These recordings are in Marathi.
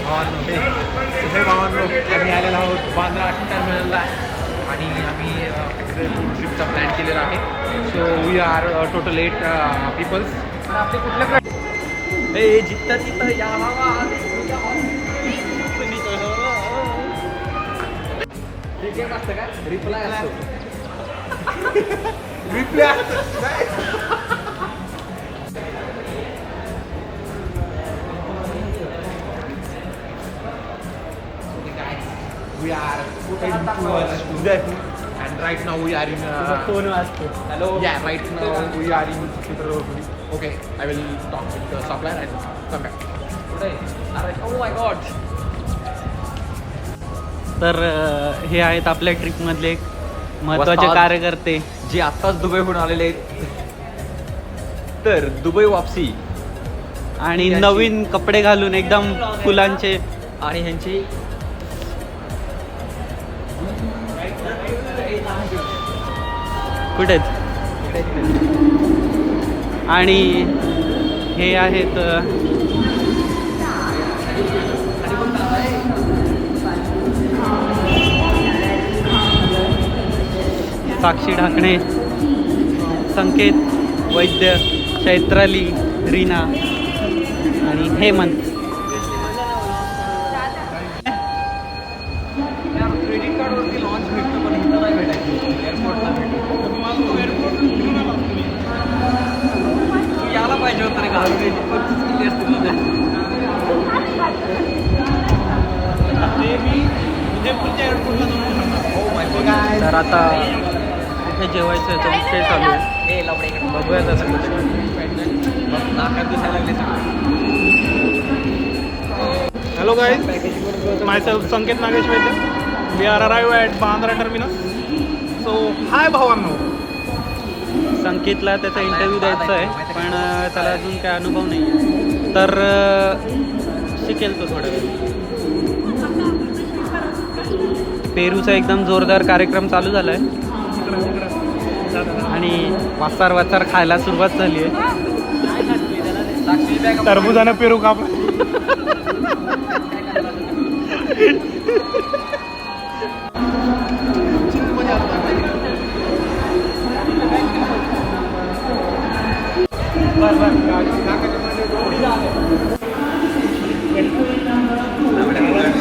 हे भावांनो आम्ही आलेलो आहोत बांद्रा टर्मिनलला आणि आम्ही ट्रिपचा प्लॅन केलेला आहे. So we are total 8 peoples. आपले कुठल्या जिथं तिथं या असतं का रिप्लाय असतो reply we are heading towards Udaipur and right now we are in hello yeah right now we are in Chitradurga. Okay, I will talk with the supplier and come back today. Oh my god. तर हे आहेत आपल्या ट्रिपमधले एक महत्त्वाचे कार्यकर्ते जे आत्ताच दुबईहून आलेले आहेत. तर दुबई वापसी आणि नवीन कपडे घालून एकदम फुलांचे आणि ह्यांची कुठे आणि हे आहेत साक्षी ढाकणे, संकेत वैद्य, चैत्राली, रीना आणि हेमंत. क्रेडिट कार्डवरती लॉन्च भेटतो पण इथं नाही भेटायचं एअरपोर्टला भेटतो. तू यायला पाहिजे होतं रे घालून केली असते तुला तर आता इथे जेवायचं आहे तर विषय चालू आहे. बघूया तसं नाकात दिसायला लागले. Hello guys, myself Sanket Nagesh Vaidya. We are arrived at Bandra terminus. So hi भावांनो. संकेतला त्याचा इंटरव्ह्यू द्यायचा आहे पण त्याला अजून काय अनुभव नाही आहे तर शिकेल तो थोडा वेळ. पेरूचा एकदम जोरदार कार्यक्रम चालू झाला आहे आणि वाचार वाचार खायला सुरुवात झाली आहे. टरबुजानं पेरू काप.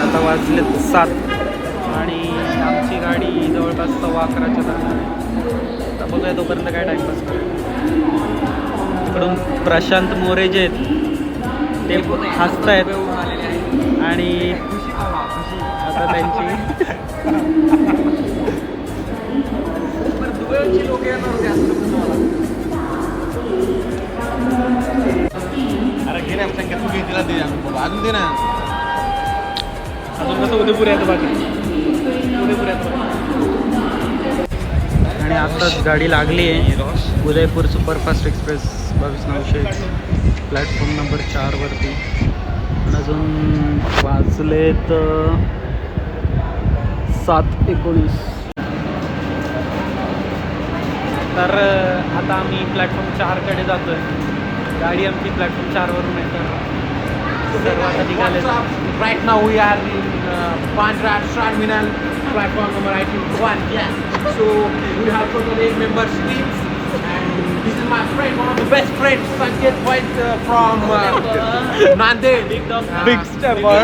आता वाजलेत 7 आणि आमची गाडी जवळपास 11:15च्या दरम्यान आहे. आता बघूया तोपर्यंत काय टाईमपास करेल. इकडून प्रशांत मोरे जे आहेत ते हसत आहेत आणि आता त्यांची दुबईची लोक येणार होते असं अरे घे ना संख्या तू घे तिला दे अजून दे ना. अजून कसं उदयपूर येतं बाकी उदयपूर येतं. आणि आत्ताच गाडी लागली आहे Udaipur superfast express 22:900 platform number 4 वरती. अजून वाजलेत 7:19. तर आता आम्ही प्लॅटफॉर्म 4कडे जातो आहे. गाडी आमची प्लॅटफॉर्म 4 वरून आहे तर सर्व आता निघाले. Right now we are in Bandra terminal platform number 81. Yeah. So we have total 8 members teams and this is my friend, one of the best friends, Sanket Vaidya from Nanded. Big stepper.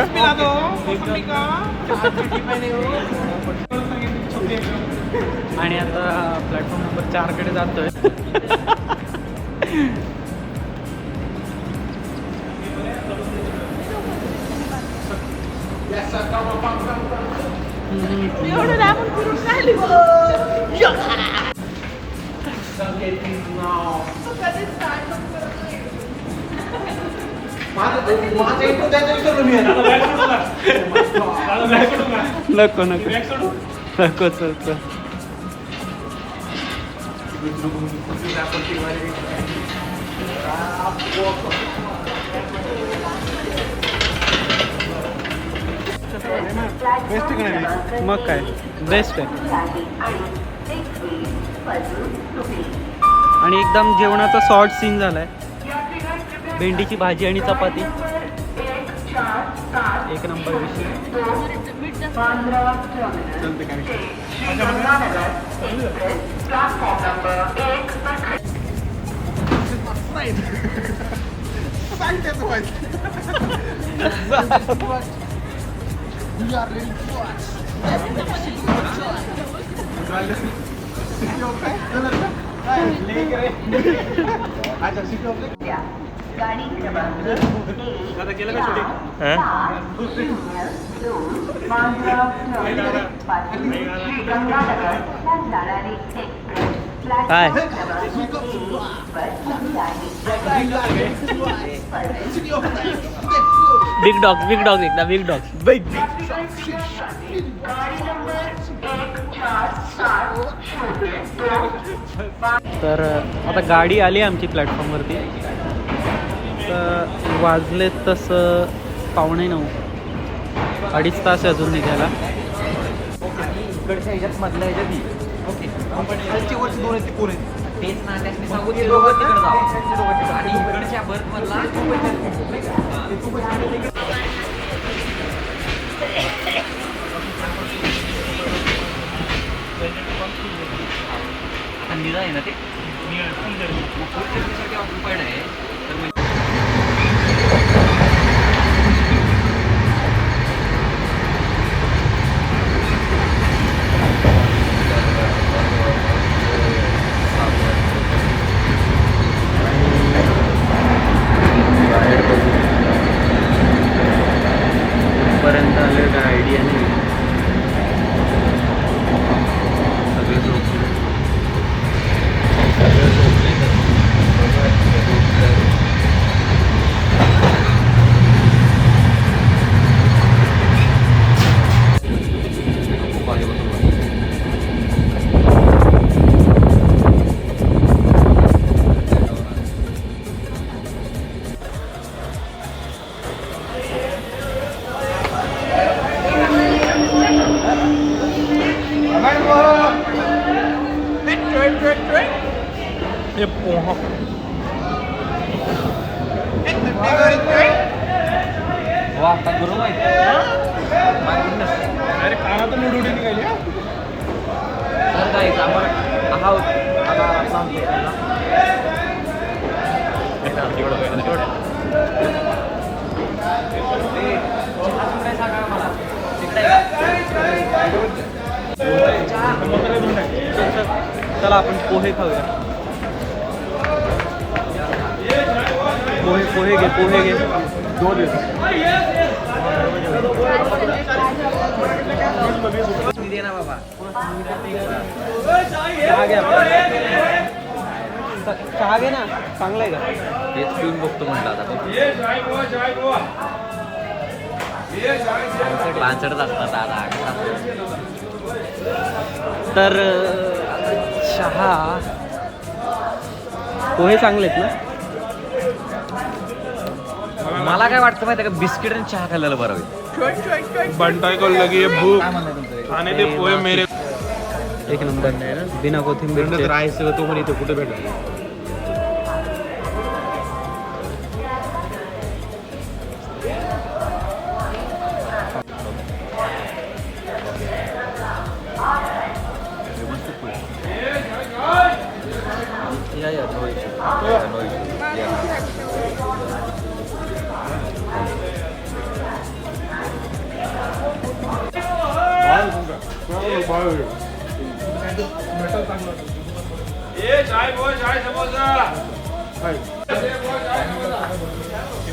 आणि आता प्लॅटफॉर्म नंबर 4कडे जातोय. Yes, sir. Come on. एवढं लांबून फिरून राहिली Sanket is now. कधी स्टार्ट करत नाही. माझं इंटरव्ह्यू द्यायचं विसरलो मी. नको नको नको चल चल. बेस्ट मग काय बेस्ट आहे. आणि एकदम जेवणाचा शॉर्ट सीन झालाय. भेंडीची भाजी आणि चपाती. एक नंबर विषय. चलते काय विषय. सांगते तू आता केलं का शूटिंग? काय बिग डॉग एकदा बिग डॉग. तर आता गाडी आली आमची प्लॅटफॉर्मवरती. तर वाजलेत तसं 8:45, 2.5 तास आहे अजून निघायला. इकडच्या ह्याच्यात मधल्या ह्याच्यात ओके खालची वरची दोन आहेत ती पोरं आहेत. तेच ना त्याने सांगू ते दोघं तिकडे जाऊ आणि इकडच्या बर्थ मधला थंडीला आहे ना ते ऑक्युपाईड आहे तर पर्यंत आले काय आयडिया नाही. सगळे झोपले. हे पोहा वा आता गरम आहे अरे कानातून उडी निघाली. तर काय आहोत आता सांगतो चला आपण पोहे खाऊया. पोहे घे. दे ना बाबा चहा घे ना, चांगला आहे का? तेच पिऊन बघतो म्हणलं आता लांचडच असतात दादा. तर चहा पोहे चांगले आहेत ना? मला काय वाटतं माहिती आहे का बिस्किट आणि चहा खाल्लेलं बरं होईल. बंटाई को लगी है भूक आणि ते पोहे मेरे. एक नंबर बिना कोथिंबीर. राहायचं तो म्हणे इथे कुठे भेटत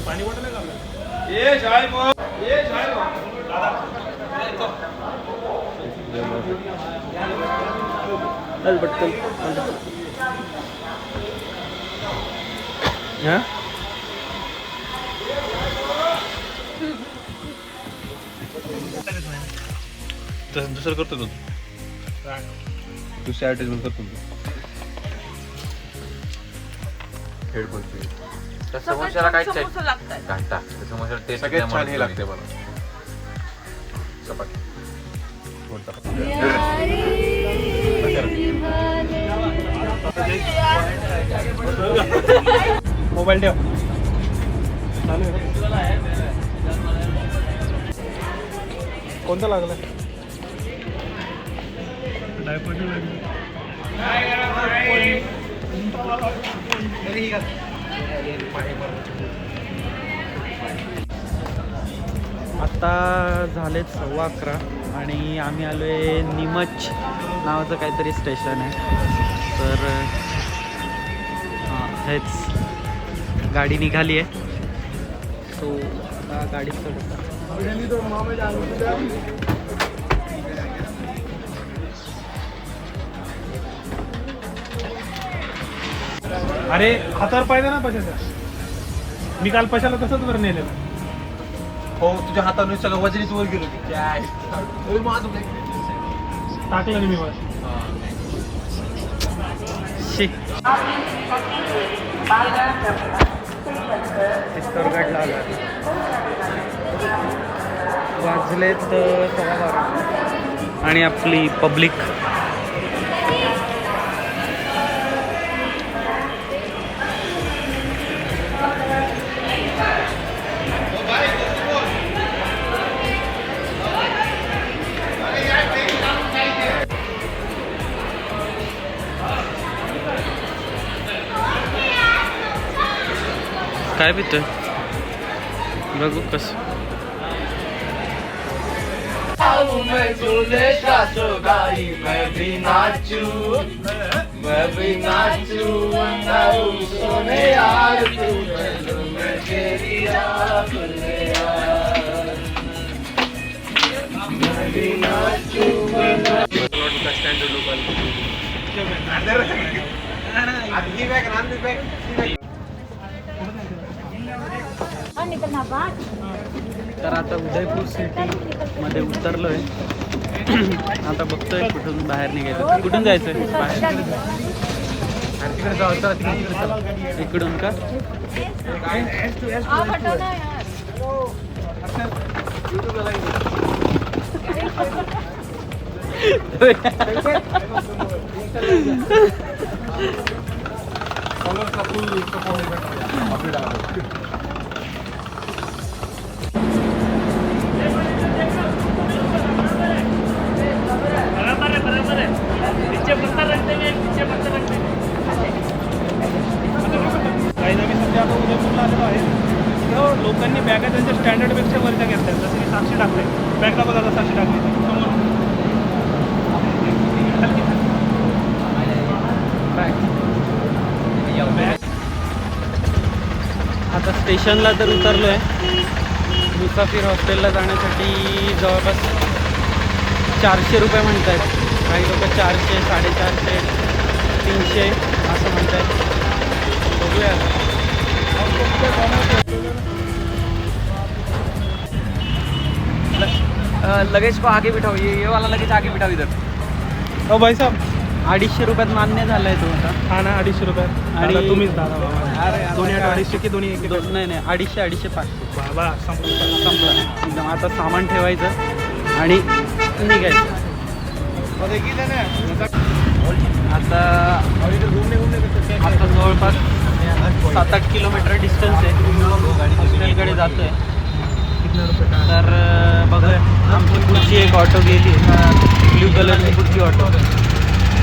पाणी बॉटल आहे का? चल पटकन. हां तसं दुसरं करतो तू दुसऱ्या ॲडव्हर्टाइजमेंट करतो हेडफोनची तर समोश्याला काय समोसा लागताय. घंटा समोश्याला टेस्ट सगळ्यात छान हे लागते मला चपाती मोबाईल ठेव. चालू आहे. कोणतं लागलं डायपॉटी आत्ता झालेत 11:15 आणि आम्ही आलो आहे नीमच नावाचं काहीतरी स्टेशन आहे. तर हेच गाडी निघाली आहे. सो आता गाडीत चढत. अरे हातावर पाहिजे ना पैशाचा. मी काल पैशाला तसंच वर नेलेलं. हो तुझ्या हाताने सगळं वजनीच वर गेलो टाकलं नाही मी वर. चित्तोरगडला आला. वाजलेत 12:15 आणि आपली पब्लिक काय पितोय बघू कसं. तर आता उदयपूर सिटी मध्ये उतरलोय. आता बघतोय कुठून बाहेर निघायचं. कुठून जायचंय बाहेर? इकडून का? काही आम्ही सध्या आता उदयपूरला आलेलो आहे. तर लोकांनी बॅगा त्यांच्या स्टँडर्डपेक्षा वरच्या घेतल्या. जसं की 700 टाकले बॅग दाखवत आता 700 टाकली समोर. आता स्टेशनला तर उतरलो आहे. मुसाफिर हॉस्टेलला जाण्यासाठी जवळपास 400 रुपये म्हणत आहेत. काही लोक 400, 450, 300 असं म्हणत आहेत. बघूया लगेज को आगे बिठाओ. ये वाला लगेज आगे बिठाओ इधर. हो भाई साहेब 250 रुपयात मान्य झालं आहे तो आता. हा ना 250 रुपयात. आणि आणि तुम्हीच दादा बाबा. अरे दोन्ही 250 की दोन्ही एक नाही नाही 250 500 बाबा संपलं. संपलं एकदम. आता सामान ठेवायचं आणि निघायचं. आता जवळपास 7-8 किलोमीटर डिस्टन्स आहे. हॉस्टेलकडे जातो आहे. तर बघूया. आमची पुढची एक ऑटो गेली ब्ल्यू कलरची पुढची ऑटो,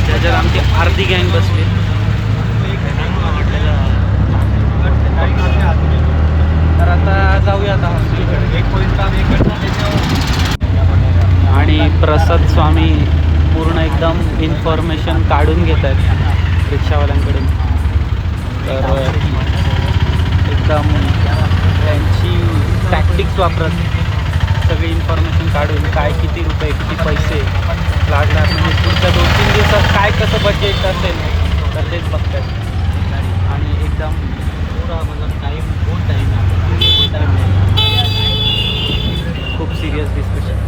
त्याच्यात आमची अर्धी गँग बसली. तर आता जाऊया आता हॉस्टेलकडे. आणि प्रसाद स्वामी पूर्ण एकदम इन्फॉर्मेशन काढून घेत आहेत रिक्षावाल्यांकडून. तर एकदम त्यांची टॅक्टिक्स वापरत सगळी इन्फॉर्मेशन काढून काय किती रुपये किती पैसे लागणार, म्हणजे पुढच्या 2-3 दिवसात काय कसं बजेट असेल तर तेच बघतात. आणि एकदम खूप सिरियस डिस्कशन.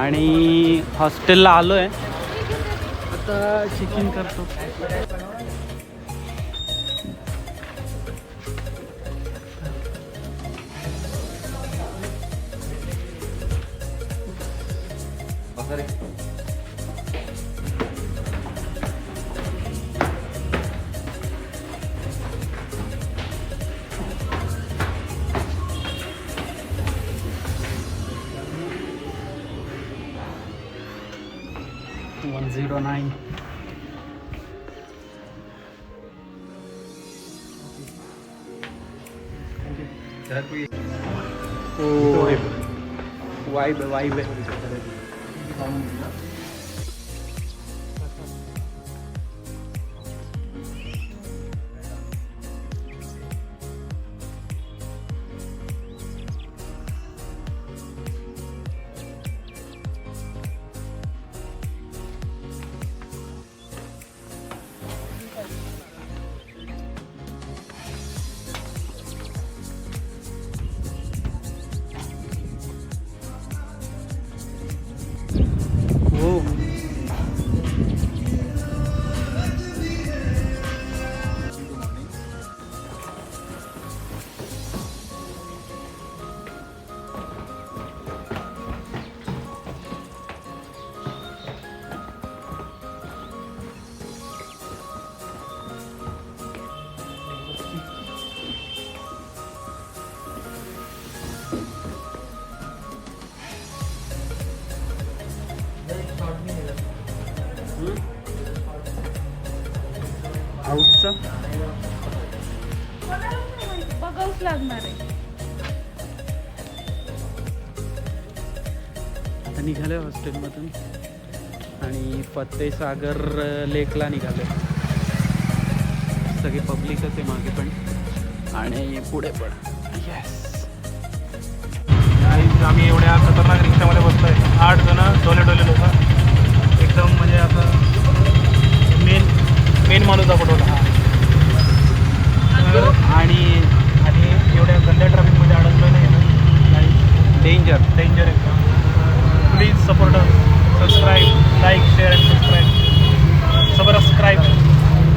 आणि हॉस्टेलला आलो आहे आता. चेक इन करतो. वाइब है. हो. आउटचं बघावंच लागणार आहे. आता निघालो हॉस्टेलमधून आणि फतेसागर लेकला निघालो. सगळी पब्लिकच आहे मागे पण आणि पुढे पण. येस. आम्ही एवढ्या खतरनाक रिक्षामध्ये बसतोय. 8 जण डोले लोक. एकदम म्हणजे आता मेन माणूस दाखवला हा. आणि एवढ्या गंद्या ट्रॅफिकमध्ये अडकलो नाही ना. डेंजर एकदम. Please support us. Subscribe, like, share and subscribe.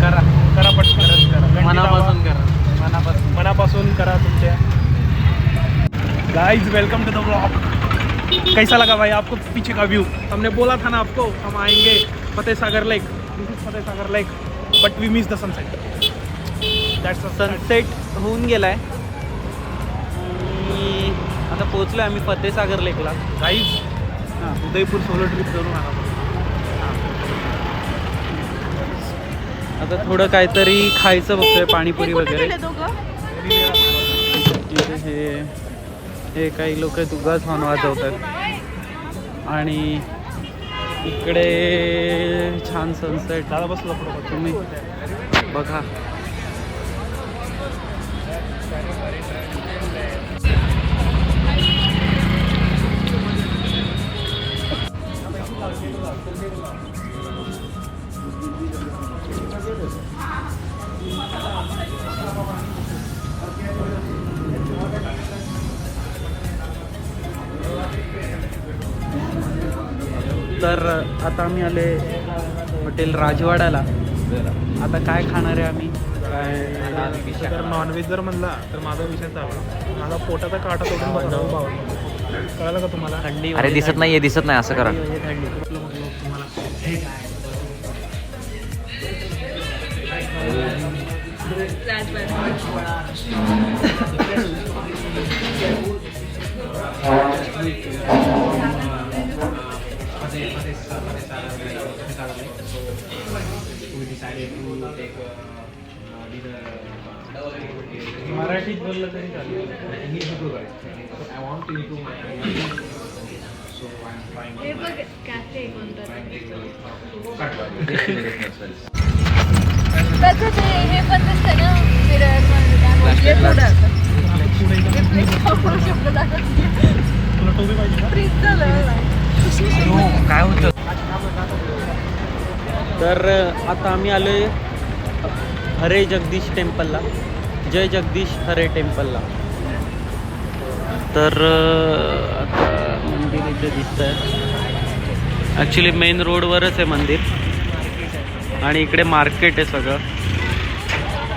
करा पटकन करा. मनापासून करा. मनापासून करा तुमच्या. Guys welcome to the vlog. कैसा लगा भाई आपको पीछे का व्यू? हमने बोला था ना आपको हम आएंगे Fatehsagar lake. This is Fatehsagar lake but we miss the sunset. That's sunset होऊन गेलाय आणि आता पोहोचलो आम्ही फतेसागर लेकला. गाईज उदयपूर सोलो ट्रिप करून आला. आता थोडं काहीतरी खायचं बघतोय. पाणीपुरी वगैरे. हे काही लोक उगाच हॉर्न वाजवतात आणि इकडे छान सनसेट. दादा बसलो तुम्ही बघा. तर आता आम्ही आले हॉटेल राजवाड्याला. आता काय खाणार आहे आम्ही? काय तर नॉनव्हेज जर म्हणला तर माझा विषय चालला. माझा पोटाचा काटा तोडून बघा. कळलं का तुम्हाला? थंडी. अरे दिसत नाही असं करा. मराठीत बोललं तरी चालेल. हे बघ कॅफे कोणतं त्याचं ते हे पण दिसतं ना तुला टोपी पाहिजे ना? काय होतं? तर आता आम्ही आलोय हरे जगदीश टेम्पलला. जय जगदीश हरे टेम्पलला. तर आता मंदिर इथे दिसतंय. ॲक्च्युली मेन रोडवरच आहे मंदिर आणि इकडे मार्केट आहे सगळं.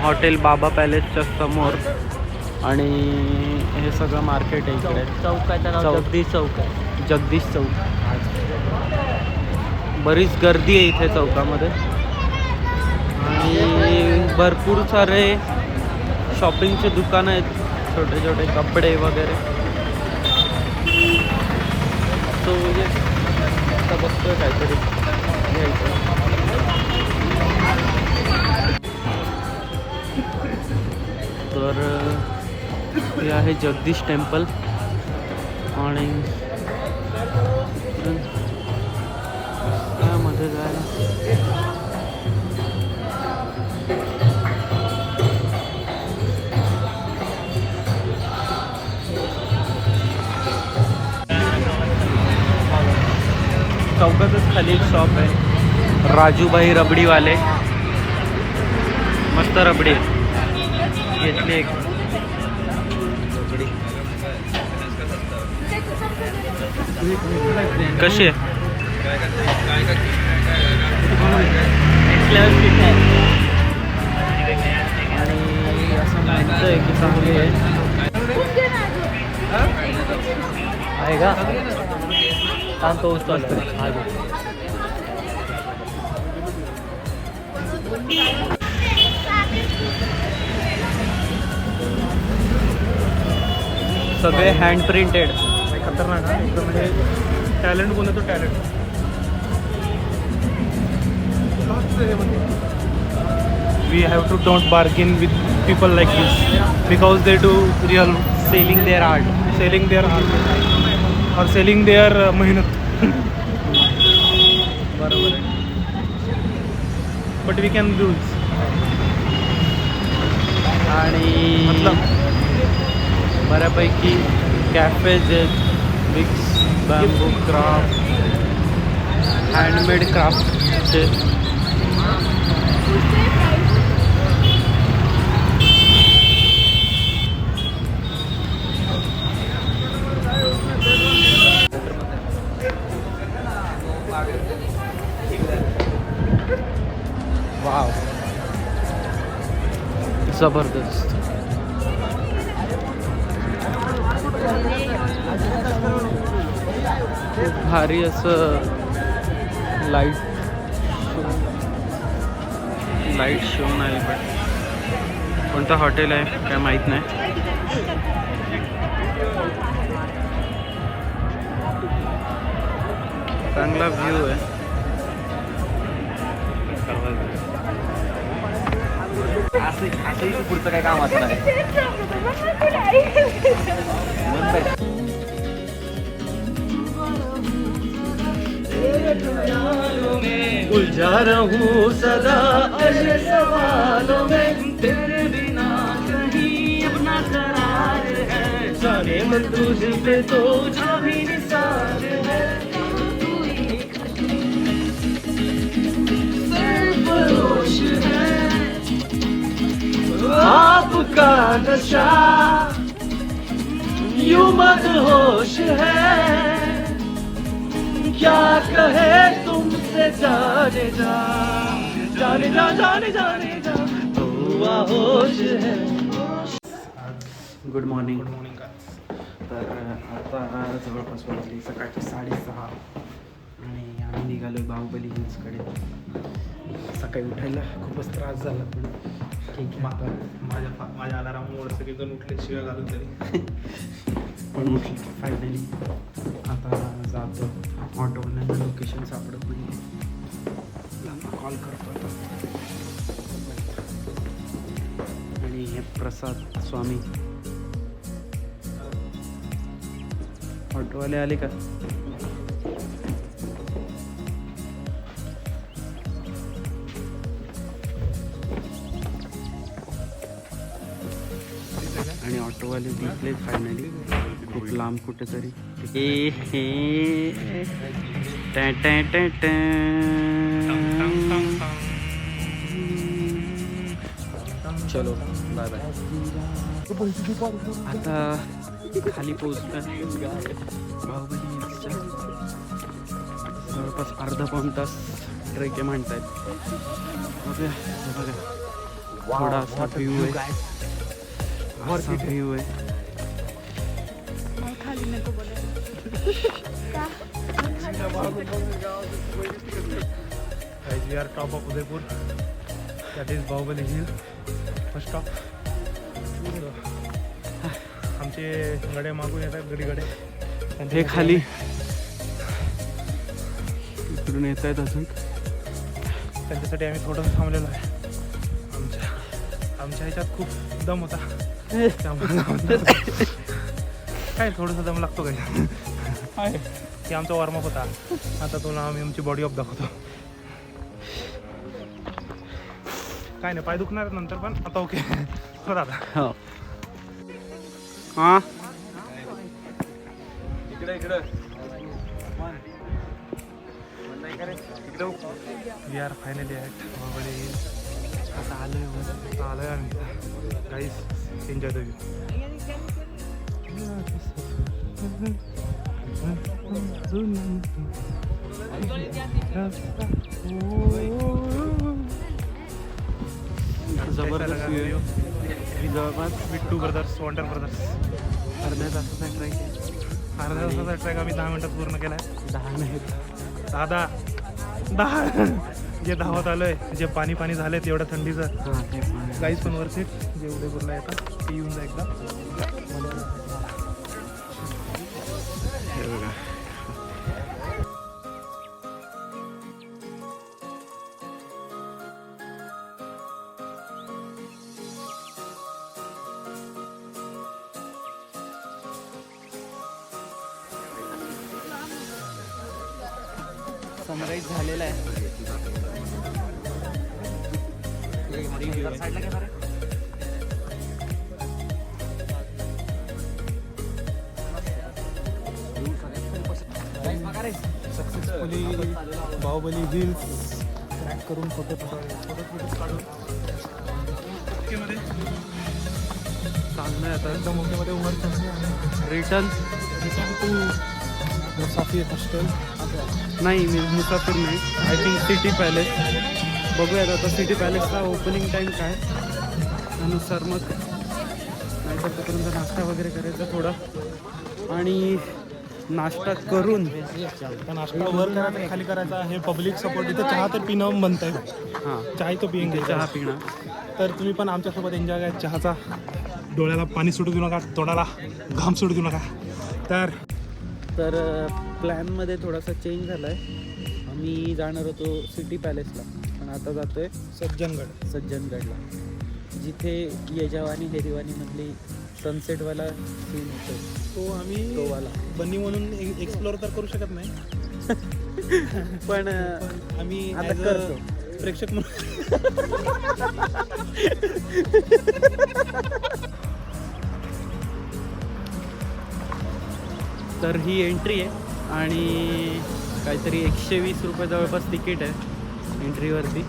हॉटेल बाबा पॅलेसच्या समोर आणि हे सगळं मार्केट आहे इकडे. जगदीश चौक आहे. जगदीश चौक. बरीच गर्दी आहे इथे चौकामध्ये आणि भरपूर सारे शॉपिंगचे दुकानं आहेत, छोटे छोटे कपडे वगैरे. तो आता बघतोय काहीतरी घ्यायचं. तर हे आहे जगदीश टेम्पल आणि त्यामध्ये जायला चौकातच खाली एक शॉप आहे, राजूभाई रबडीवाले. मस्त रबडी घेतली एक. कशी आहे? आणि असं म्हणतंय की चांगली आहे का? काम तो सगळे हँड प्रिंटेड. खतरनाक आहे एकदम. म्हणजे टॅलेंट बोलतो तो talent. We have to don't bargain with people like this because they do real selling their art. Selling their art और सेलिंग देअर मेहनत. बरोबर आहे. बट वी कॅन डू आणि मतलब बऱ्यापैकी कॅफेज आहेत, मिक्स बॅम्बू क्राफ्ट, हँडमेड क्राफ्टचे. वाव, जबरदस्त. भारी असं लाईट शो नाही. पण कोणतं हॉटेल आहे काय माहीत नाही. चांगला व्ह्यू आहे. असंही पुढचं काय काम असणार आहे. उलझा रहूं सदा ऐसे सवालों में, तेरे बिना कहीं अपना करार है. जाने मन तुझ पे तो जा भी निसार है. सरफरोश है आपका नशा, यूं मदहोश है. क्या कहे तुमसे जाने जा, जाने जा, जाने जाने जा, हुआ होश है. Good morning. गुड मॉर्निंग का. तर आता जवळपास वाजली सकाळची 6:30 आणि आम्ही निघालो बाहुबली हिल्सकडे. सकाळी उठायला खूपच त्रास झाला पण ठीक आहे. माझ्या अलाराममुळे सगळेजण उठले, शिव्या घालून तरी पण उठली फायनली. आता जातो. ऑटोवाल्यांना लोकेशन सापडत नाही, कॉल करतो आता. आणि हे प्रसाद स्वामी ऑटोवाले आले का? आणि ऑटोवाले दिसले फायनली, खूप लांब कुठेतरी. चलो बाय बाय. आता खाली पोहोचतोय बाहुबली हिल्सच्या. जवळपास अर्धा पाऊण तास ट्रेक आहे म्हणतायत. बघा हे बघा थोडासा व्ह्यू आहे, असा व्ह्यू आहे. मला खाली नको बोलायला. Guys, we are top of Udaipur. That is Bahubali Hill. First stop. आमचे गडे मागून येतात गडीकडे. हे खाली इकडून येत आहेत अजून. त्यांच्यासाठी आम्ही थोडंसं थांबलेलो आहे. आमच्या ह्याच्यात खूप दम होता. त्यामुळे काय थोडंसं दम लागतो काय ते आमचा वॉर्मअप होता. आता तुला आम्ही आमची बॉडी अप दाखवतो. काय नाही पाय दुखणार नंतर पण आता ओके हो दादा. हो हां we are finally at Bahubali hill. आता आलोय आम्ही. गाईस एन्जॉय द जबरदस्त व्ह्यू आहे. जवळपास with two brothers wonder brothers. अर्ध्या तासाचा ट्रेक आहे. अर्ध्या तासाचा ट्रॅक आम्ही 10 मिनिटात पूर्ण केला आहे. 10 मिनिट 10 जे धावत आलोय जे पाणी पाणी झालंय तेवढ्या थंडीचं. हां ते पण आहे. गाईज पण वरती जे उदयपूरला येतात ते येऊन जा एकदा. हे बघा सनराईज झालेला आहे. सक्सेसफुली बाहुबली हिल्स ट्रॅक करून फोटो काढून ओकेमध्ये चांगलं आहे आता एकदम ओकेमध्ये उमर रिटर्न टू मुसाफिर हॉस्टेल. नाही मी मुसाफिर नाही. I think city palace. बघूयात आता सिटी पॅलेसचा ओपनिंग टाईम काय त्यानुसार मग नाहीतर तोपर्यंत नाश्ता वगैरे करायचा थोडा. आणि नाश्ता करून त्या नाश्ता वर करायचा खाली करायचा. हे पब्लिक सपोर्ट इथं चहा तर पिणं बनत आहे. हां चाय तो पियेंगे चहा पिणं. तर तुम्ही पण आमच्यासोबत एन्जॉय करा चहाचा. डोळ्याला पाणी सुटू देऊ नका, तोंडाला घाम सुटू देऊ नका. तर प्लॅनमध्ये थोडासा चेंज झाला आहे. आम्ही जाणार होतो सिटी पॅलेसला पण आता जातो आहे सज्जनगडला जिथे येजावानी हेरिवानीमधली सनसेटवाला सीन होतो तो आम्ही वाला. बन्नी म्हणून एक्सप्लोअर तर करू शकत नाही पण आम्ही आता as a करतो. प्रेक्षक म्हणून तर ही एंट्री आहे आणि काहीतरी 120 रुपये जवळपास तिकीट आहे एंट्रीवरती.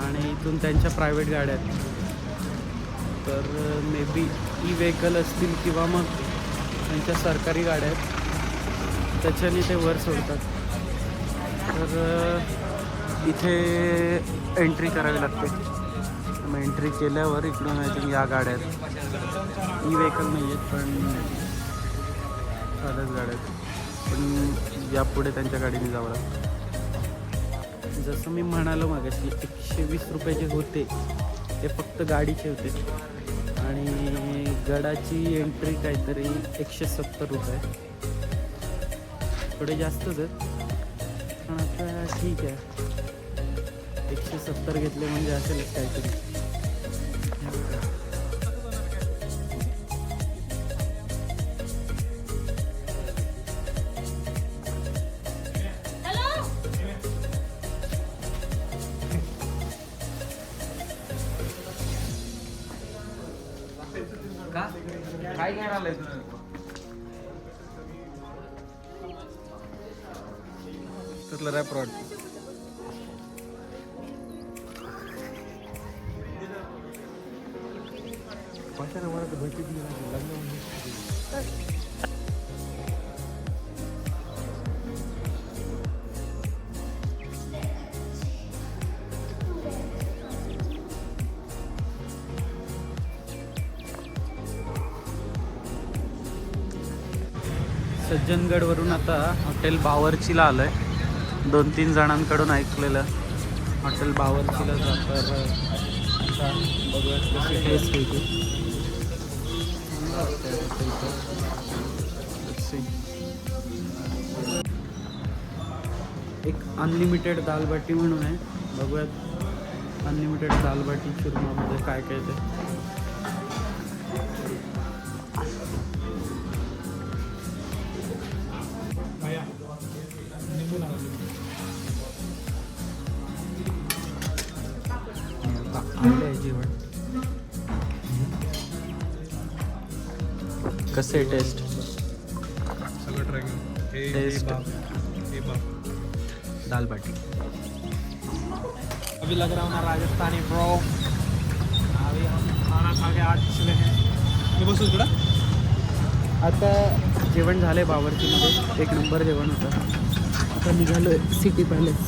आणि इथून त्यांच्या प्रायव्हेट गाड्या आहेत. तर मे बी ई व्हेकल असतील किंवा मग त्यांच्या सरकारी गाड्या आहेत त्याच्याने ते वर सोडतात. तर इथे एंट्री करावी लागते. मग एंट्री केल्यावर इकडून आय थिंक या गाड्या आहेत. ई व्हेकल नाही आहेत पण साध्याच गाड्या आहेत. पण यापुढे त्यांच्या गाडीने जावं लागतं. जसं मी म्हणालो मागाशी 120 रुपये जे होते ते फक्त गाडीचे होते आणि गडाची एंट्री काहीतरी 170 रुपये. थोडे जास्तच आहेत पण आता ठीक आहे. 170 घेतले म्हणजे असेलच काहीतरी. काय घ्यायला आलंय तुला रॅप रॉड सज्जनगडवरून आता हॉटेल बावर्चीला आलो आहे. 2-3 जणांकडून ऐकलेलं हॉटेल बावर्चीला जातं. आता बघूयात कशी टेस्ट होती. एक अनलिमिटेड दालबाटी म्हणून आहे. बघूयात अनलिमिटेड दालबाटी चुरमामध्ये काय काय ते. जेवण कसे टेस्ट सगळं ट्राय करू. टेस्ट दाल बाटी. अभी लग रहा हूँ ना राजस्थानी ब्रो. अभी हम खाना खा के आ चुके हैं. मी बसू थोडा. आता जेवण झालं आहे बावर्चीमध्ये. 1 नंबर जेवण होतं. आता निघालो आहे सिटी पॅलेस.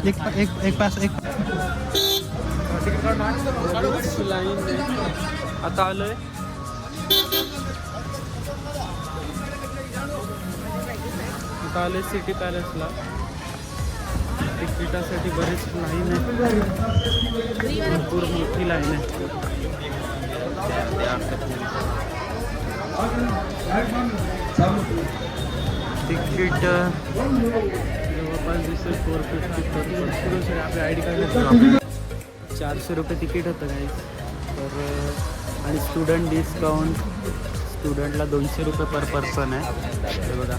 एक पास एक लाईन आता आलोय. आता आलोय सिटी पॅलेसला. तिकिटासाठी बरीच लाईन आहे. भरपूर मोठी लाईन आहे. तिकीट जवळपास दिसेल 450 आपल्या आय डी कार्ड 400 रुपये तिकीट होतं काही. तर आणि स्टुडंट डिस्काउंट स्टुडंटला 200 रुपये पर पर्सन आहे. हे बघा.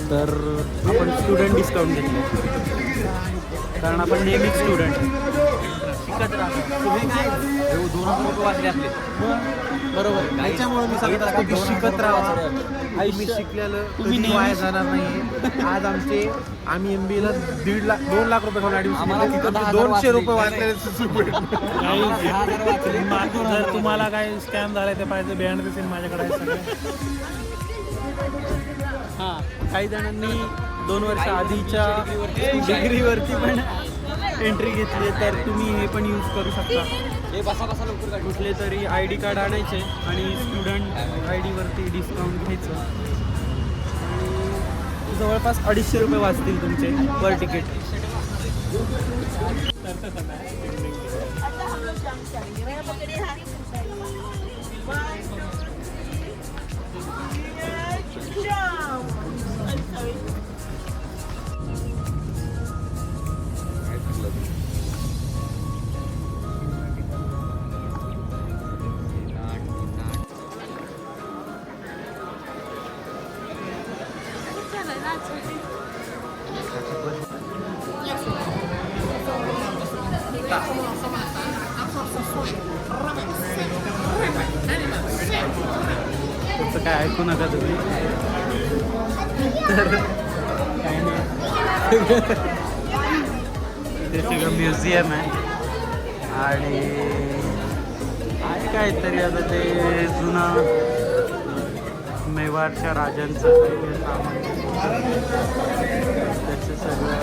तर आपण स्टुडंट डिस्काउंट घेतलं कारण आपण नेहमीच स्टुडंट शिकत राहतो. तुम्ही काय 2 रुपये वाचले आपले. बरोबर. त्याच्यामुळे मी सांगत असतो की शिकत राहा. मी शिकलेलं तुम्ही वाया जाणार नाही. आज आम्ही MBA ला 2 लाख रुपये घेऊन ॲडमिशन 200 रुपये वाचलेले. जर तुम्हाला काय स्कॅम झालाय ते पाहिजे बिहाइंड द सीन माझ्याकडे आहे सगळे. हां, काही जणांनी 2 वर्ष आधीच्या डिग्रीवरती पण एंट्री घेतली. तर तुम्ही हे पण यूज करू शकता. कुठले तरी ID कार्ड आणायचे आणि स्टुडंट ID वरती डिस्काउंट घ्यायचं आणि जवळपास 250 रुपये वाचतील तुमचे पर तिकीट. त्याचं काय ऐकू नका तुम्ही. तर काय नाही. ते सगळं म्युझियम आहे आणि आहे काहीतरी आता ते जुनं मेवाडच्या राजांचं काही सामान. त्याचं सगळं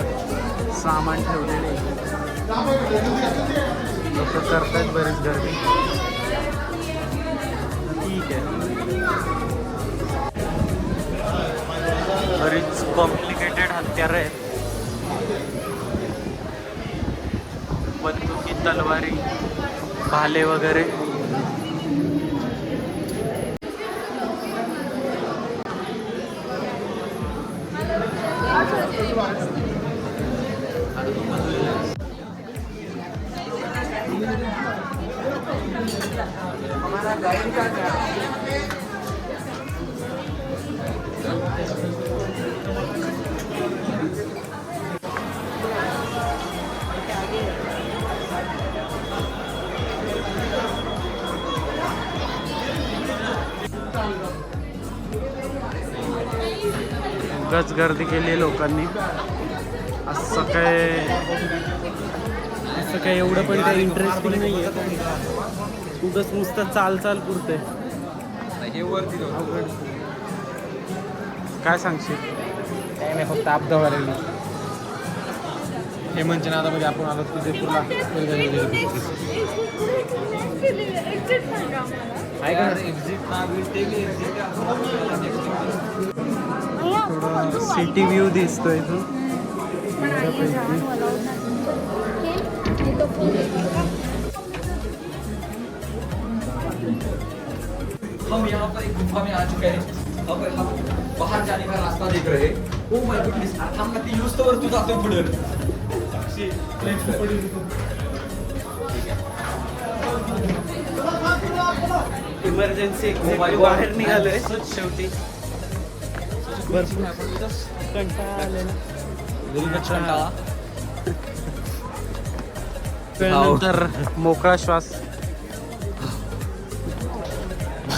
सामान ठेवलेलं आहे. लोक करतात बरीच गर्दी. ठीक आहे. बरीच कॉम्प्लिकेटेड हत्यारं आहेत. बंदुकी, तलवारी, भाले वगैरे. उगाच गर्दी केली लोकांनी. असं काय एवढं पण काही इंटरेस्टिंग नाही आहे. उगाच नुसतं चाल पुरते. काय सांगशील? काय नाही, फक्त आपदा वाढली. हेमंतच्या नादामध्ये आपण आलो विजयपूरला. आहे का सिटी व्ह्यू दिसतो इथून. हम यहाँ पर एक गुफा में आ चुके हैं. अब हम बाहर जाने का रास्ता देख रहे हैं. ओ माय गुडनेस, हम नक्की यूज तर तू जातो पुढे. इमर्जन्सी एक्झिट बाहेर निघालोय शेवटी. कंटाळा आलेला. त्यानंतर मोकळा श्वास.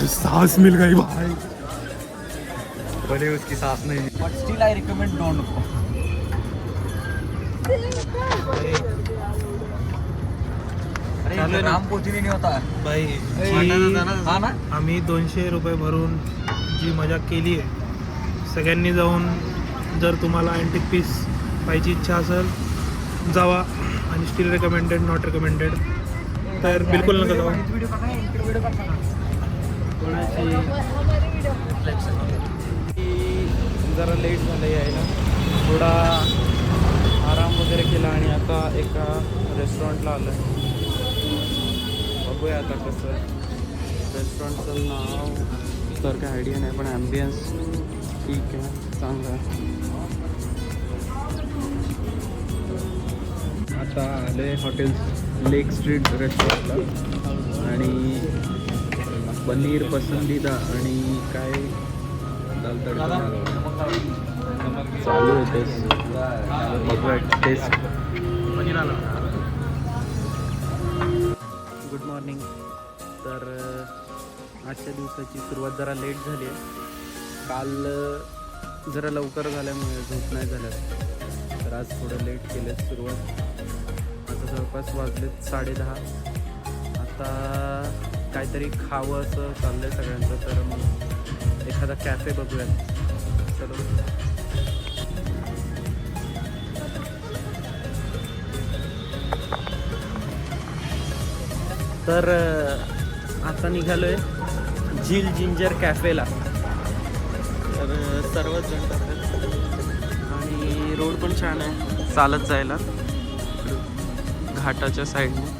सांस मिल गई भाई. भले उसकी सांस नहीं, but still I recommend don't go. अरे नाम पोती नहीं होता भाई हा ना. आम्ही 200 रुपये भरून जी मजा केली आहे, सगळ्यांनी जाऊन जर तुम्हाला अँटिक पीस पाहिजे इच्छा असेल जावा. आणि स्टील रेकमेंडेड, नॉट रेकमेंडेड, तर बिलकुल नका जाऊ. जरा लेट झालं यायला, थोडा आराम वगैरे केला आणि आता एका रेस्टॉरंटला आलं. बघूया आता कसं आहे. रेस्टॉरंटचं नाव तर काय आयडिया नाही, पण ॲम्बियन्स ठीक आहे, चांगलं आहे. आता आले हॉटेल लेक स्ट्रीट रेस्टॉरंटला आणि पनीर पसंदीदा आणि काय दाल तडका चालू आहे टेस्ट. बघूया टेस्ट. Good morning. तर आजच्या दिवसाची सुरुवात जरा लेट झाली आहे. काल जरा लवकर झाल्यामुळे झोप नाही झाल्या, तर आज थोडं लेट केलं सुरुवात. आता जवळपास वाजलेत 10:30. आता काहीतरी खावं असं चाललं आहे सगळ्यांचं, तर मग एखादा कॅफे बघूयात. चलो. तर आता निघालो आहे झील जिंजर कॅफेला. तर सर्वच जण जातात आणि रोड पण छान आहे चालत जायला घाटाच्या साईडने.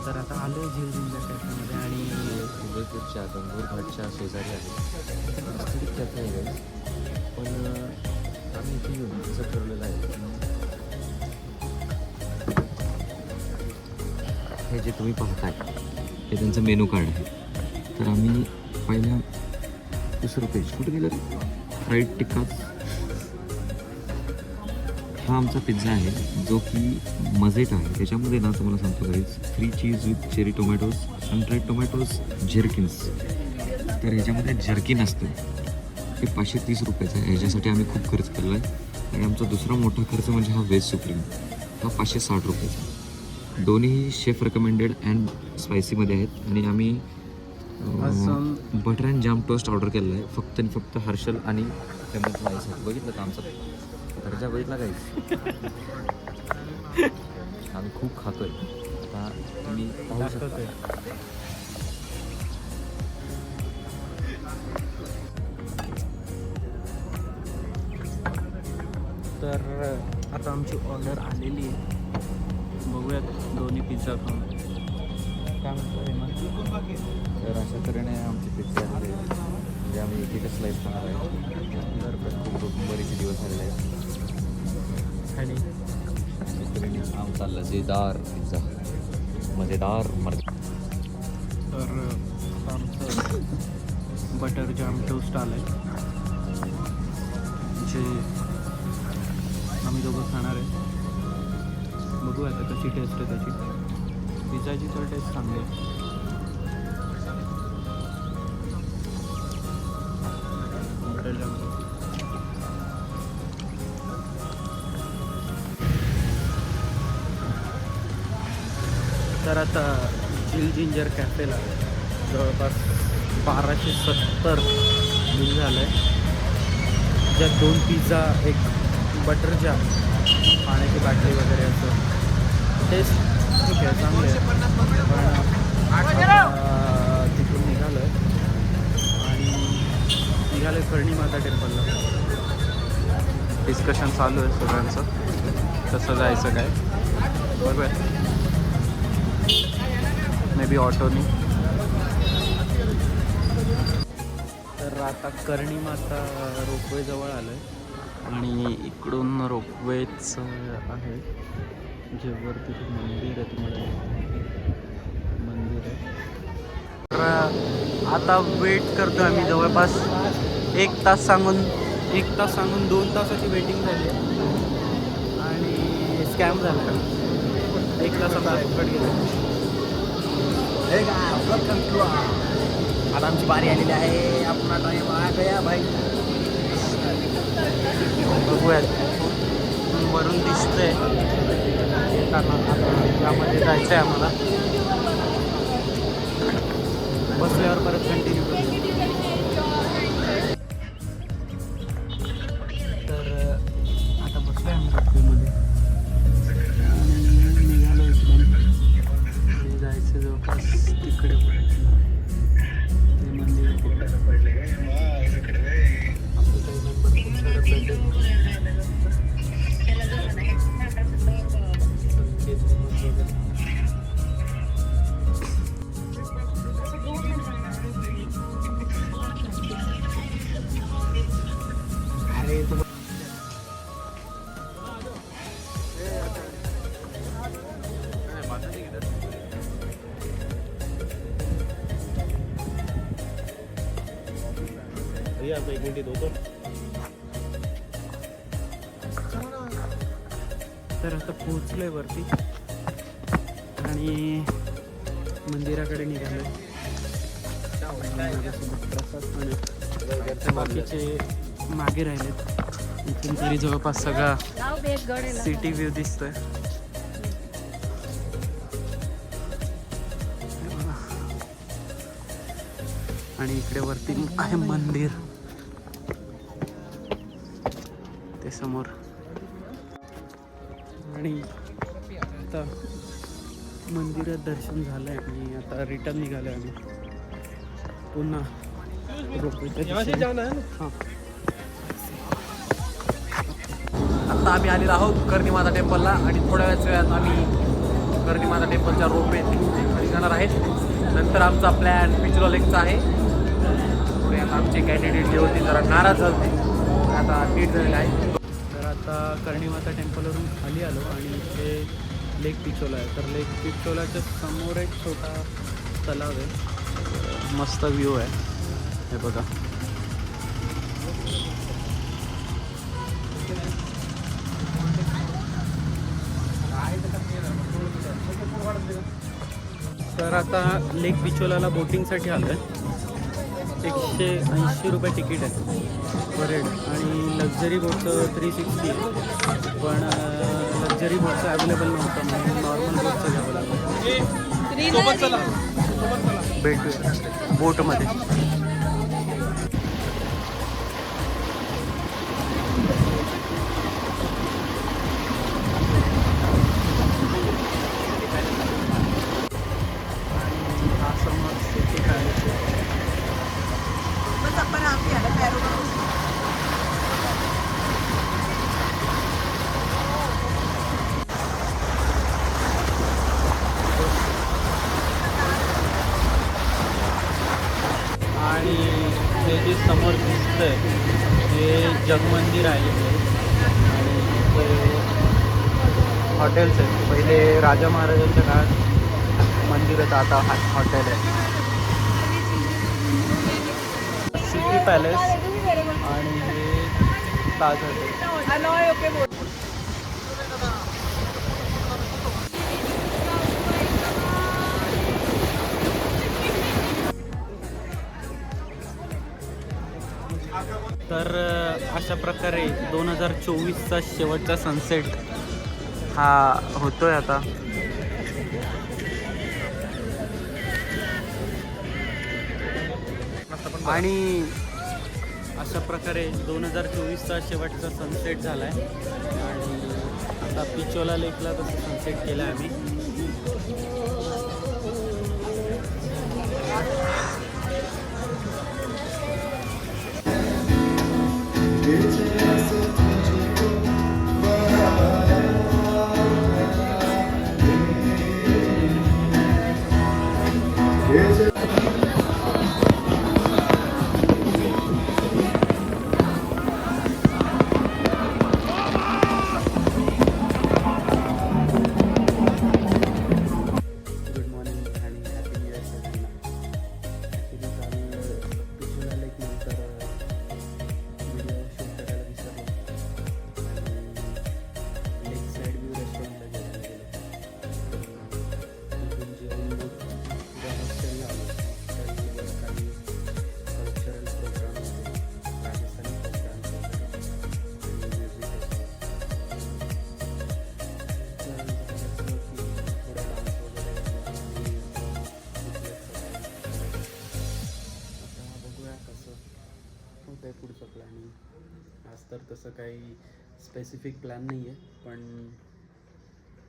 तर आता आलो झील जिंजर कॅफेमध्ये आणि उदयपूरच्या गंगूर घाटच्या शेजारी आहे. मस्त कॅफे आहे guys. पण आम्ही इथे येऊन असं ठरवलेलं आहे, हे जे तुम्ही पाहताय हे त्यांचं मेनू कार्ड आहे. तर आम्ही पहिल्या दुसरं पेज कुठे गेलं, फ्राईड टिक्का. हा आमचा पिझ्झा आहे जो की मजेट आहे. त्याच्यामध्ये ना तुम्हाला सांगतो guys, 3 cheese with cherry tomatoes, sundried tomatoes, gherkins. तर ह्याच्यामध्ये जर्किन असतं, ते 530 रुपयाचं आहे. ह्याच्यासाठी आम्ही खूप खर्च केला आहे. आणि आमचा दुसरा मोठा खर्च म्हणजे हा व्हेज सुप्रीम, हा 560 रुपयाचा. दोन्ही शेफ रेकमेंडेड अँड स्पायसीमध्ये आहेत आणि आम्ही अजून butter and jam toast order केलेलं आहे फक्त आणि फक्त हर्षल आणि हेमंत माझ्यासाठी. बघितलं का आमचा दर्जा बघितला काही. आम्ही खूप खातोय. आता तुम्ही पाहू शकता. तर आता आमची ऑर्डर आलेली आहे. बघूयात दोन्ही पिझ्झा खाऊन काय म्हणतो हेमंत. तर अशा तऱ्हेने आमचे पिझ्झा आले म्हणजे आम्ही एक एकच स्लाईस खाणार आहे. तर खूप बरेचसे दिवस आलेले आहेत आणि अशा तऱ्हेने आमचा लजेदार पिझ्झा मजेदार तर आमचं बटर जाम टोस्ट आलं आहे जे आम्ही दोघं खाणार आहे. बघू आता कशी टेस्ट आहे त्याची. पिझ्झाची तर टेस्ट चांगली आहे. बटर जाम तर आता चिल जिंजर कॅफेला जवळपास 1270 बिल झालं आहे. ज्यात 2 पिझ्झा, एक बटर जाम, पाण्याची बाटली वगैरे असं. टेस्ट ठीक आहे, चांगलं आहे. पण तिथून निघालो आहे आणि निघालो आहे कर्णी माता टेम्पलला. डिस्कशन चालू आहे सगळ्यांचं कसं जायचं काय. बघूया मे बी ऑटोनी. तर आता कर्णी माता रोपवे जवळ आलं आहे आणि इकडून रोपवेच आहे जे वरती मंदिर आहे. तुम्हाला मंदिर आहे. तर आता वेट करतो आम्ही जवळपास 1 तास सांगून 2 तासाची वेटिंग झाली आहे आणि स्कॅम झाला. 1 तासाचा कट गेला. आता आमची बारी आलेली आहे. आपला टाइम आ गया भाई. बघूयात वरून दिसतंय येताना. आता यामध्ये जायचं आहे आम्हाला. बसल्यावर परत कंटिन्यू करू. तर आता बसलो आहे आम्ही रोपवेमध्ये आणि निघालो इकडून. जायचं जवळपास तिकडे ते मंदिर तिकडे. आपले काही मेंबर खूप सारे भेटले. तर आता पोहोचलोय वरती आणि मंदिराकडे निघालोय. माझ्यासोबत प्रसाद आणि बाकीचे मागे राहिलेत. इथून तरी जवळपास सगळा सिटी व्ह्यू दिसतोय. आणि इकडे वरती आहे मंदिर ते समोर. आणि आता मंदिरात दर्शन झालं आहे आणि आता रिटर्न निघालो आहे आम्ही पुन्हा रोपवेच्या दिशेने. हां आता आम्ही आलेलो आहोत कर्णी माता टेम्पलला आणि थोड्या वेळात आम्ही कर्णी माता टेम्पलच्या रोपवे खाली जाणार आहेत. नंतर आमचा प्लॅन पिचलो लेकचा आहे. थोडे आता आमचे कॅन्डिडेट जे होते जरा नाराज झाले, आता नीट झालेलं आहे. तर आता कर्णी माता टेम्पलवरून खाली आलो आणि इथे लेक पिचोला आहे. तर लेक पिचोलाच्या समोर एक छोटा तलाव आहे. मस्त व्ह्यू आहे हे बघा. तर आता लेक पिचोलाला बोटिंगसाठी आलो आहे. 180 रुपये तिकीट आहे पर हेड आणि लक्झरी बोटचं 360 आहे. पण लक्झरी बोटचं अवेलेबल नव्हतं म्हणून नॉर्मल बोटचं घ्यावं लागलं. सोबत चला. भेटू बोटमध्ये. आणि हे जे समोर दिसतंय हे जगमंदिर आहे आणि ते हॉटेल्स आहेत. पहिले राजा महाराजांच्या काळात मंदिर होतं, आता हॉटेल आहे. सिटी पॅलेस आणि हे ताज हॉटेल. तर अशा प्रकारे 2024चा शेवटचा सनसेट हा होतोय आता. आणि अशा प्रकारे 2024चा शेवटचा सनसेट झाला आहे आणि आता पिचोला लेकला तसं सनसेट केलं आहे आम्ही. पुढचं प्लॅनिंग आज तर तसं काही स्पेसिफिक प्लॅन नाही आहे, पण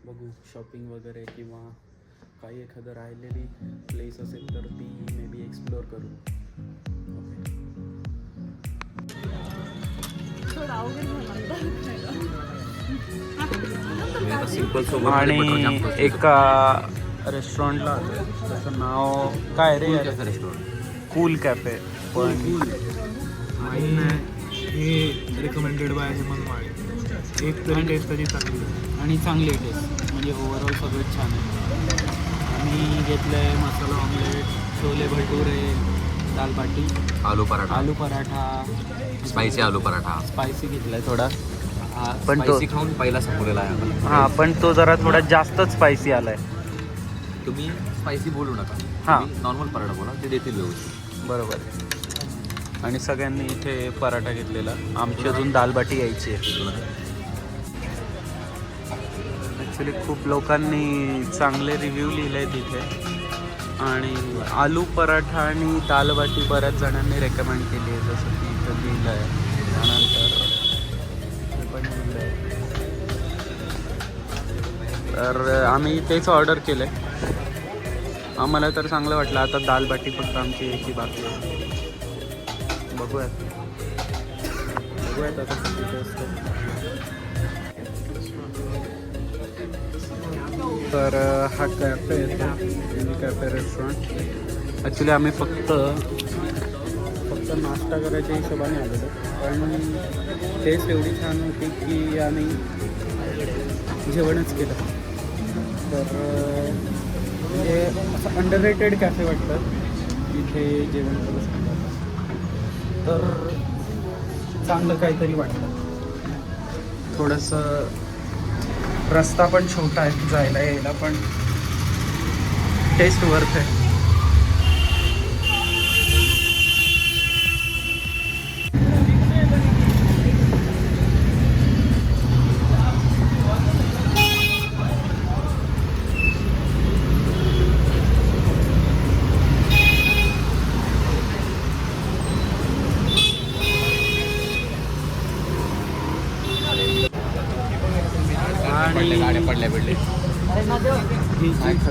बघू शॉपिंग वगैरे किंवा काही एखादं राहिलेली प्लेस असेल तर ती मे बी एक्सप्लोअर करू. आणि एका रेस्टॉरंटला त्याचं नाव काय रे रेस्टॉरंट कूल कॅफे, पण माहीत नाही हे रिकमेंडेड बाय हेमंत माळे. एक तरी टेस्ट तरी चांगली आणि चांगली टेस्ट म्हणजे ओव्हरऑल सगळं छान आहे. आम्ही घेतलं आहे मसाला ऑमलेट, छोले भटुरे, दाल बाटी, आलू पराठा, स्पायसी आलू पराठा. स्पायसी घेतला आहे थोडा, पण तो खाऊन पहिला संपलेला आहे. हां, पण तो जरा थोडा जास्तच स्पायसी आला आहे. तुम्ही स्पायसी बोलू नका, हां नॉर्मल पराठा बोला, ते देतील व्यवस्थित. बरोबर. आणि सगळ्यांनी इथे पराठा घेतलेला. आमची अजून दाल बाटी यायची आहे. ॲक्च्युली खूप लोकांनी चांगले रिव्ह्यू लिहिले आहेत इथे, आणि आलू पराठा आणि दाल बाटी बऱ्याच जणांनी रेकमेंड केली आहे, जसं की इथं लिहिलं आहे. त्यानंतर इथे पण लिहिलं आहे. तर आम्ही तेच ऑर्डर केलं आहे. आम्हाला तर चांगलं वाटलं. आता दाल बाटी फक्त आमची यायची बाकी आहे. बघूयात आता किती असतं. तर हा कॅफे येतो, कॅफे रेस्टॉरंट. ॲक्च्युली आम्ही फक्त नाश्ता करायच्या हिशोबाने आलेलो, पण टेस्ट एवढी छान होती की आम्ही जेवणच केलं. तर म्हणजे असं अंडररेटेड कॅफे वाटतं इथे जेवण करू शकतो. तर चांगलं काहीतरी वाटतं. थोडंसं रस्ता पण छोटा आहे जायला यायला, पण टेस्ट वर्थ आहे.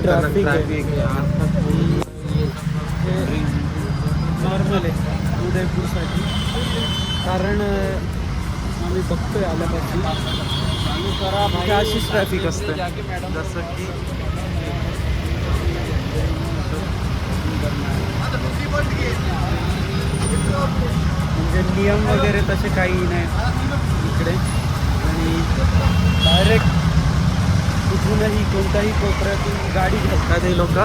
ट्रॅफिक आहे ट्रॅफिक आहे. नॉर्मल आहे उदयपूरसाठी, कारण आम्ही बघतोय आल्यापासून इथे अशीच ट्रॅफिक असते. जसं की म्हणजे नियम वगैरे तसे काही नाही इकडे, आणि डायरेक्ट कुठूनही कोणत्याही कोपऱ्यातून गाडी घेतात हे लोक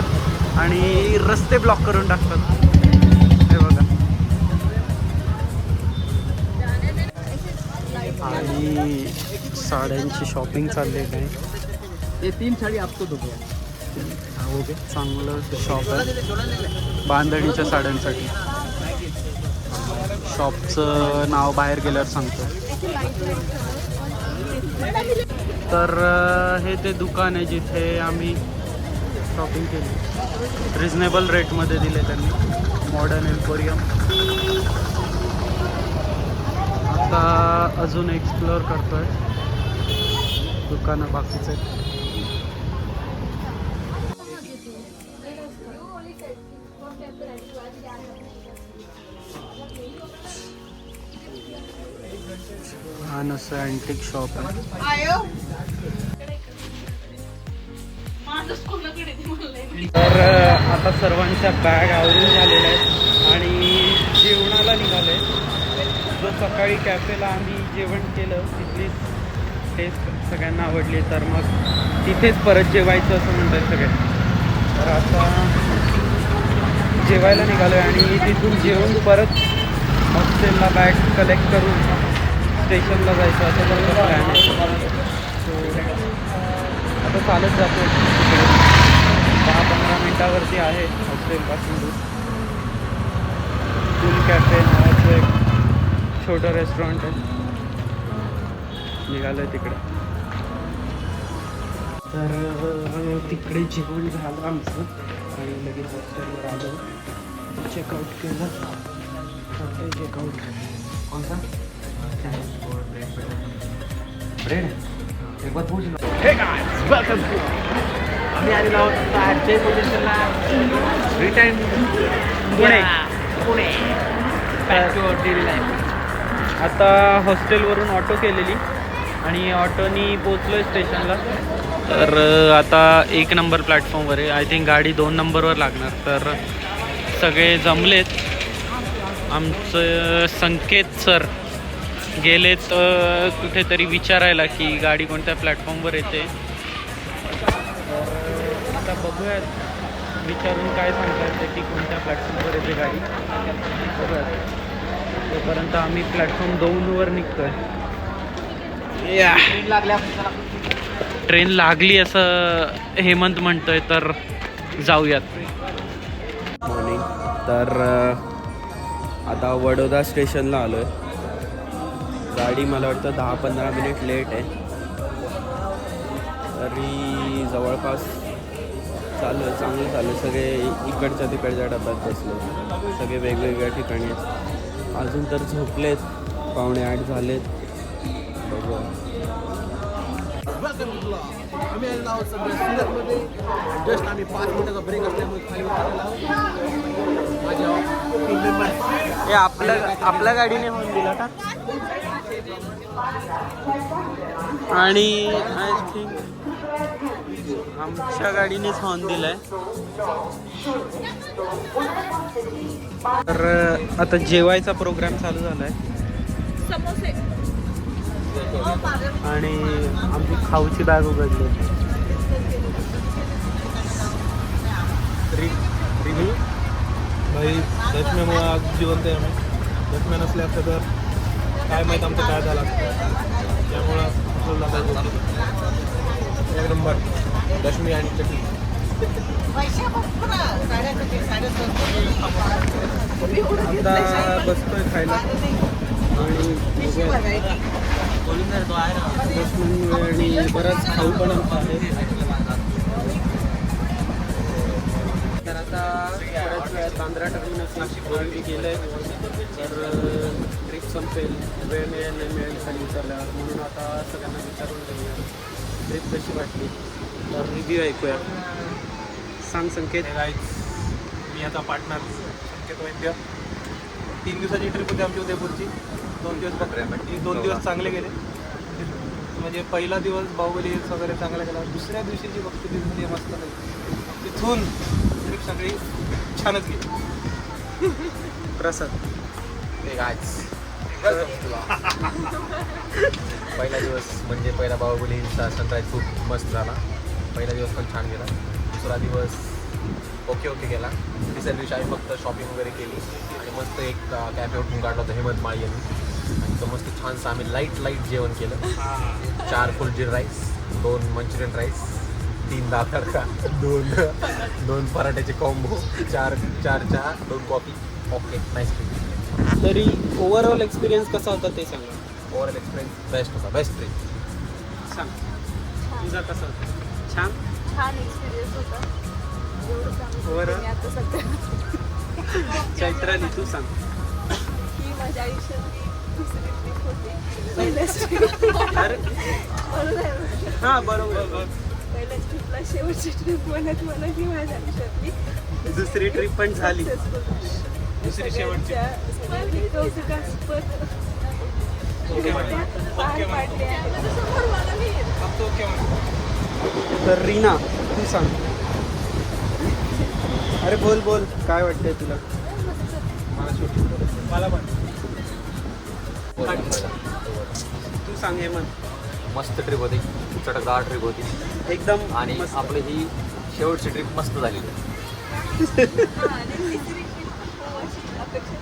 आणि रस्ते ब्लॉक करून टाकतात. हे बघा. आणि साड्यांची शॉपिंग चालली आहे काय. ये 3 साड़ी आपको दोगे. चांगलं शॉप आहे बांधणीच्या साड्यांसाठी. शॉपचं नाव बाहेर गेल्यावर सांगतो. तर हे ते दुकान आहे जिथे आम्ही शॉपिंग केली. रिजनेबल रेटमध्ये दिले त्यांनी. Modern emporium. आता अजून एक्सप्लोअर करतोय दुकानं बाकीचे. हा नसं अँटिक शॉप आहे. तर आता सर्वांच्या बॅग आवरून झालेल्या आहेत आणि जेवणाला निघाले. जो सकाळी कॅफेला आम्ही जेवण केलं तिथली टेस्ट सगळ्यांना आवडली, तर मग तिथेच परत जेवायचं असं म्हणतात सगळे. तर आता जेवायला निघालो आहे आणि तिथून जेवून परत हॉस्टेलला बॅग कलेक्ट करून स्टेशनला जायचं असं माझं प्लॅन आहे. सो आता चालत जातो तिकडे. 10-15 मिनटावरती आहे हॉस्टेलपासून दूर. फुल कॅफे नावाचं एक छोटं रेस्टॉरंट आहे. निघालं आहे तिकडे. तर तिकडे जेवण झालं आमचं आणि लगेच हॉस्टेलवर आलो. चेकआउट केलं. चेकआउट कोणता ब्रेड एक बात पूछ low. Hey guys, welcome to. आम्ही आलेलो आहोत आता जय पोझिशनला. Return Pune. Pune. Back to daily life. आता हॉस्टेलवरून ऑटो केलेली आणि ऑटोनी पोचलो आहे स्टेशनला. तर आता 1 नंबर प्लॅटफॉर्मवर आहे. आय थिंक गाडी 2 नंबरवर लागणार. तर सगळे जमलेत. आमचं संकेत सर गेलेत कुठेतरी विचारायला की गाडी कोणत्या प्लॅटफॉर्मवर येते. तर आता बघूयात विचारून काय सांगता येतं की कोणत्या प्लॅटफॉर्मवर येते गाडी. बघूयात. तोपर्यंत आम्ही प्लॅटफॉर्म 2वर निघतोय. ट्रेन लागली असं हेमंत म्हणतोय, तर जाऊयात. मॉर्निंग. तर आता वडोदा स्टेशनला आलो आहे. गाडी मला वाटतं 10-15 मिनिट लेट आहे. तरी जवळपास चालू आहे, चांगलं चालू आहे. सगळे इकडच्या तिकडच्या डब्यात बसले. सगळे वेगवेगळ्या ठिकाणी आहेत. अजून तर झोपलेत. 7:45 झालेत. बघूया. वेलकम टू आम्ही आलेलो आहोत सध्या सुरतमध्ये. जस्ट आम्ही 5 मिनिटाचा ब्रेक असल्यामुळे खाली उतरलेलो आहोत. माझ्या 3 मेंबर्स. हे आपल्या गाडीने होऊन दिला का. आणि आय थिंक आमच्या गाडीनेच हॉर्न दिलाय. तर आता जेवायचा प्रोग्राम चालू झालाय आणि आमची खाऊची बॅग उघडली. रिव्ह्यू भाई दशम्यामुळे आज जिवंत आहे आम्ही. दशम्या नसल्या असतं तर काय माहीत आमचं काय झालं असतं. त्यामुळं एक नंबर दशमी आणि चटणी. आता बसतोय खायला आणि आणि बराच खाऊ पण आमचा आहे. तर आता बऱ्याच वेळात बांद्रा टर्मिनस नाशिक गेलं आहे. तर ट्रिप संपेल, वेळ मिळेल नाही मिळेल खाली उतरल्यावर. म्हणून आता सगळ्यांना विचारून घेऊया ट्रिप कशी वाटली. तर रिव्ह्यू ऐकूया. सांग संकेत. गाईज मी आता पार्टनर संकेत वैद्य. 3 दिवसाची ट्रिप होती आमची उदयपूरची. 2 दिवस बघ 2 दिवस चांगले गेले. म्हणजे पहिला दिवस बाहुबली हिल्स वगैरे चांगला गेला. दुसऱ्या दिवशीची बघतो ती मस्त नाही. तिथून ट्रिप सगळी छानच गेली. प्रसाद. ते गायच पहिला दिवस म्हणजे पहिला बाहुबली हिलचा सनराईज खूप मस्त झाला. पहिला दिवस पण छान गेला. दुसरा दिवस ओके गेला. तिसऱ्या दिवशी आम्ही फक्त शॉपिंग वगैरे केली आणि मस्त एक कॅफे उठून काढला होता हेमंत माळी यांनी आणि तो मस्त छानसं आम्ही लाईट जेवण केलं. 4 फुल जीरा राईस, 2 मंचुरियन राईस, 3 दाल तडका, 2 पराठ्याचे कॉम्बो, 4 चहा, 2 कॉफी. Okay nice trip. तरी ओव्हरऑल एक्सपिरियन्स कसा होता ते सांगा. ओव्हरऑल एक्सपिरियन्स बेस्ट होता. Best trip. सांग तुझा कसा होता. छान. छान एक्सपिरियन्स होता. एवढं चांगलं बरं. मी आता सध्या चैत्राली तू सांग. ही माझ्या आयुष्यातली दुसरी ट्रिप होती. पहिल्याच ट्रिप अरे हां बरोबर. पहिल्याच ट्रिपला शेवटची ट्रिप म्हणत मला ही माझ्या आयुष्यातली दुसरी ट्रिप पण झाली. दुसरी शेवटची. सगळ्यांनी कौतुकास्पद ओके म्हणे. पार पाडले आहे. समोर मला नाही फक्त ओके म्हणे. तर रीना तू सांग. अरे बोल काय वाटतंय तुला. मला पण तू सांग हेमंत. मस्त ट्रिप होती, चटकदार ट्रिप होती एकदम आणि मस्त. आपली ही शेवटची ट्रिप मस्त झालेली आहे. आणि तिसरी ट्रिप खूप अशी अपेक्षा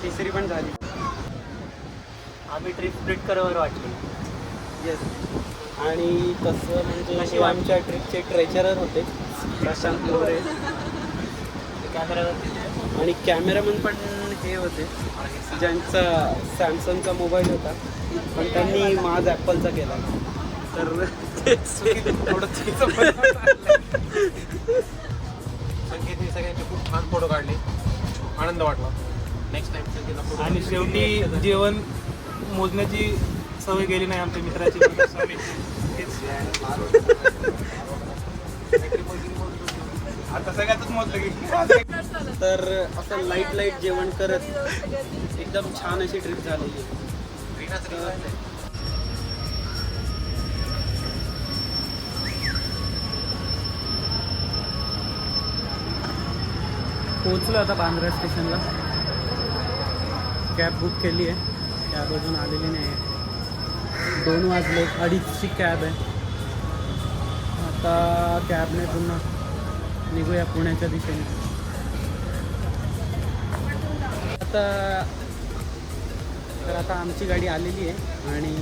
तिसरी पण झाली. आम्ही ट्रिप स्प्लिटकरवर वाटली. येस. आणि तसं म्हणजे हे आमच्या ट्रिपचे ट्रेचरर होते प्रशांत मोरे आणि कॅमेरामन पण हे होते ज्यांचा सॅमसंगचा मोबाईल होता पण त्यांनी माझ ॲपलचा केला. तर थोडं चुकीचं पण. संकेतने सगळ्यांचे खूप छान फोटो काढले. आनंद वाटला. नेक्स्ट टाइम संकेतला फोटो. आणि शेवटी जेवण मोजण्याची सवय गेली नाही आमच्या मित्राची. आता सगळ्यातच मोजलं की. तर असं लाईट जेवण करत एकदम छान अशी ट्रिप झालेली. पोचलो आता बांद्रा स्टेशनला. कॅब बुक केली आहे. कॅब अजून आलेली नाही आहे. 2 वाजले. 2:30ची कॅब आहे. आता कॅबने पुन्हा निघूया पुण्याच्या दिशेने. तर आता आमची गाडी आलेली आहे आणि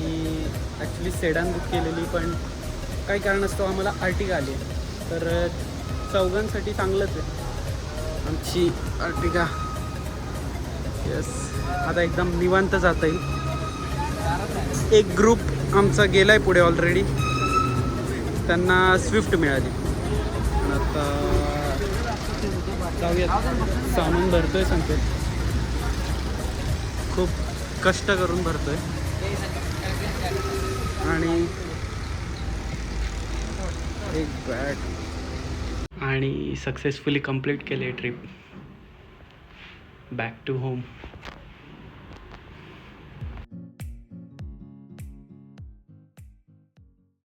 ॲक्च्युली सेडान बुक केलेली पण काही कारणास्तव आम्हाला आर्टिगा आली आहे. तर चौघांसाठी चांगलंच आहे आमची आर्टिगा. येस. आता एकदम निवांत जाता येईल. एक ग्रुप आमचा गेला आहे पुढे ऑलरेडी. त्यांना स्विफ्ट मिळाली. आता जाऊयात. सामान भरतोय सांगते. खूप कष्ट करून भरतोय आणि एक बॅग आणि सक्सेसफुली कंप्लीट केली ट्रिप बॅक टू होम.